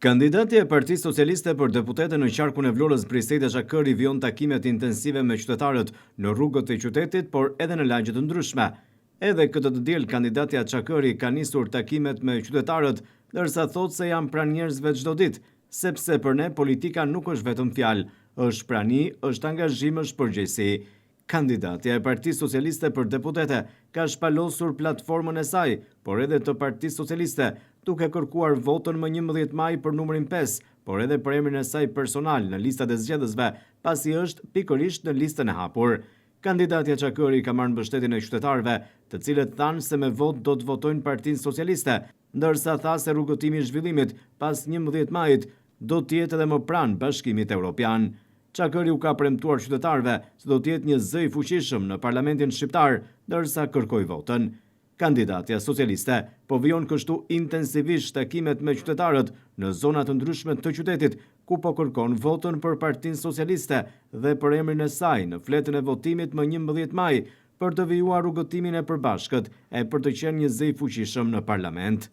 Kandidatja e Partisë Socialiste për deputete në qarkun e Vlorës Brisejta Çakëri vijon takimet intensive me qytetarët në rrugët e qytetit, por edhe në lagje të ndryshme. Edhe këtë të diel kandidatja Çakëri ka nisur takimet me qytetarët, ndërsa thotë se janë pranë njerëzve çdo ditë, sepse për ne politika nuk është vetëm fjalë, është prani, është angazhim, është përgjegjësi. Kandidatja e Partisë Socialiste për deputete ka shpalosur platformën e saj, por edhe të Partisë Socialiste, duke kërkuar votën më 11 maj për numrin 5, por edhe për emrin e saj personal në listat e zgjedhësve, pasi është pikërisht në listën e hapur. Kandidatja Çakëri ka marrë mbështetjen e qytetarëve, të cilët thanë se me votë do të votojnë Partinë Socialiste, ndërsa tha se rrugëtimi i zhvillimit pas 11 majit do të jetë edhe më pranë Bashkimit Evropian. Çakëri u ka premtuar qytetarëve se do të jetë një zë i fuqishëm në Parlamentin shqiptar, ndërsa kërkoi votën. Kandidatja socialiste po vijon kështu intensivisht takimet me qytetarët në zona të ndryshme të qytetit, ku po kërkon votën për Partinë Socialiste dhe për emrin e saj në fletën e votimit më 11 maj për të vijuar rrugëtimin e përbashkët e për të qenë një zë i fuqishëm në parlament.